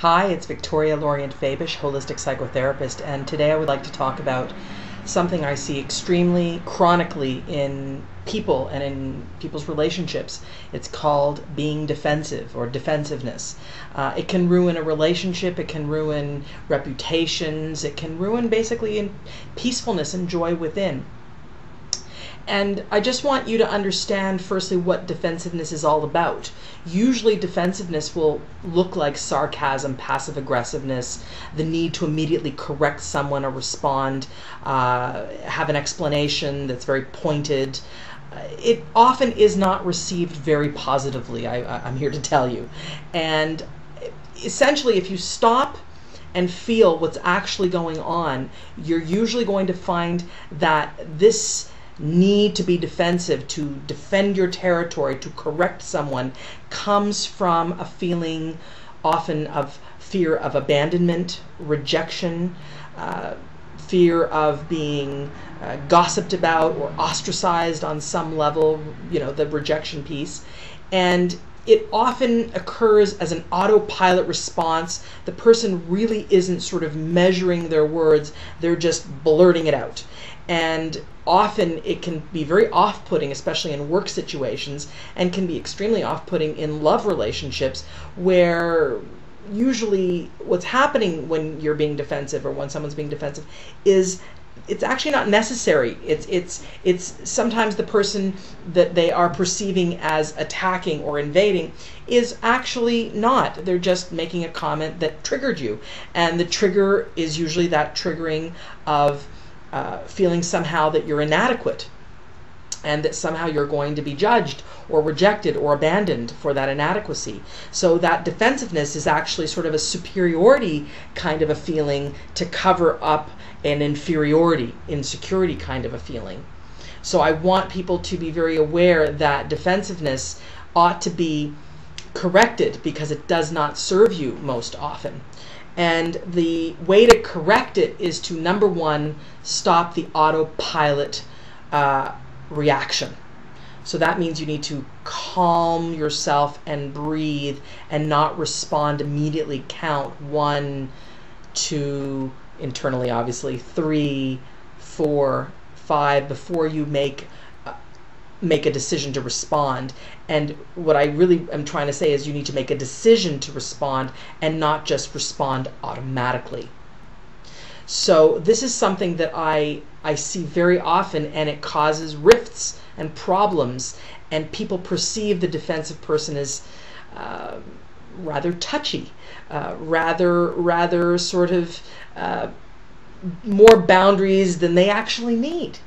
Hi, it's Victoria Lorient-Fabish, holistic psychotherapist, and today I would like to talk about something I see extremely chronically in people and in people's relationships. It's called being defensive or defensiveness. It can ruin a relationship, it can ruin reputations, it can ruin basically peacefulness and joy within. And I just want you to understand firstly what defensiveness is all about. Usually defensiveness will look like sarcasm, passive aggressiveness, the need to immediately correct someone or respond, have an explanation that's very pointed. It often is not received very positively, I'm here to tell you. And essentially if you stop and feel what's actually going on, you're usually going to find that this need to be defensive, to defend your territory, to correct someone, comes from a feeling often of fear of abandonment, rejection, fear of being gossiped about or ostracized on some level, the rejection piece. And it often occurs as an autopilot response. The person really isn't sort of measuring their words, they're just blurting it out. And often it can be very off-putting, especially in work situations, and can be extremely off-putting in love relationships, where usually what's happening when you're being defensive or when someone's being defensive is it's actually not necessary. It's sometimes the person that they are perceiving as attacking or invading is actually not. They're just making a comment that triggered you. And the trigger is usually that triggering of feeling somehow that you're inadequate and that somehow you're going to be judged or rejected or abandoned for that inadequacy. So that defensiveness is actually sort of a superiority kind of a feeling to cover up an inferiority, insecurity kind of a feeling. So I want people to be very aware that defensiveness ought to be corrected because it does not serve you most often. And the way to correct it is to, number one, stop the autopilot reaction. So that means you need to calm yourself and breathe and not respond immediately. Count 1, 2, internally obviously, 3, 4, 5 before you make a decision to respond. And what I really am trying to say is you need to make a decision to respond and not just respond automatically. So this is something that I see very often, and it causes rifts and problems, and people perceive the defensive person as rather touchy, rather sort of more boundaries than they actually need.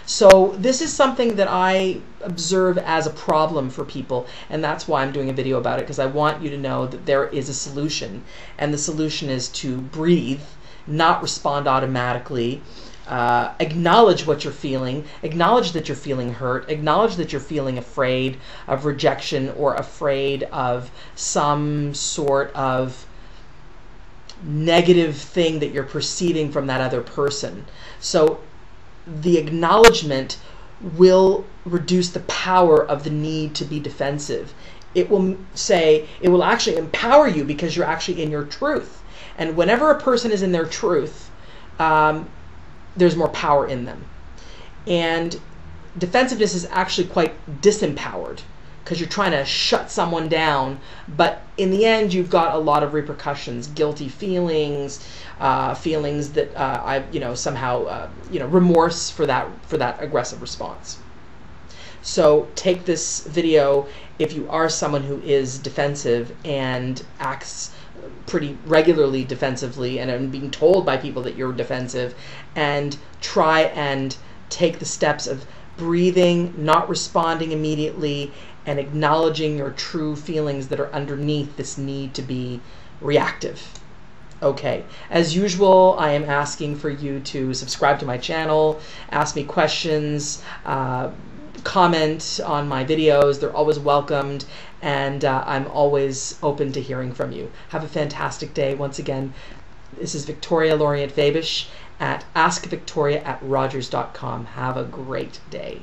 So this is something that I observe as a problem for people, and that's why I'm doing a video about it, because I want you to know that there is a solution, and the solution is to breathe, not respond automatically, acknowledge what you're feeling, acknowledge that you're feeling hurt, acknowledge that you're feeling afraid of rejection or afraid of some sort of negative thing that you're perceiving from that other person. So the acknowledgement will reduce the power of the need to be defensive. It will actually empower you because you're actually in your truth. And whenever a person is in their truth, there's more power in them. And defensiveness is actually quite disempowered because you're trying to shut someone down, but in the end you've got a lot of repercussions, guilty feelings, feelings that somehow remorse for that aggressive response. So take this video if you are someone who is defensive and acts pretty regularly defensively and are being told by people that you're defensive, and try and take the steps of breathing, not responding immediately, and acknowledging your true feelings that are underneath this need to be reactive. Okay, as usual, I am asking for you to subscribe to my channel, ask me questions, comment on my videos. They're always welcomed, and I'm always open to hearing from you. Have a fantastic day. Once again, this is Victoria Lorient-Fabish at askvictoria@rogers.com. Have a great day.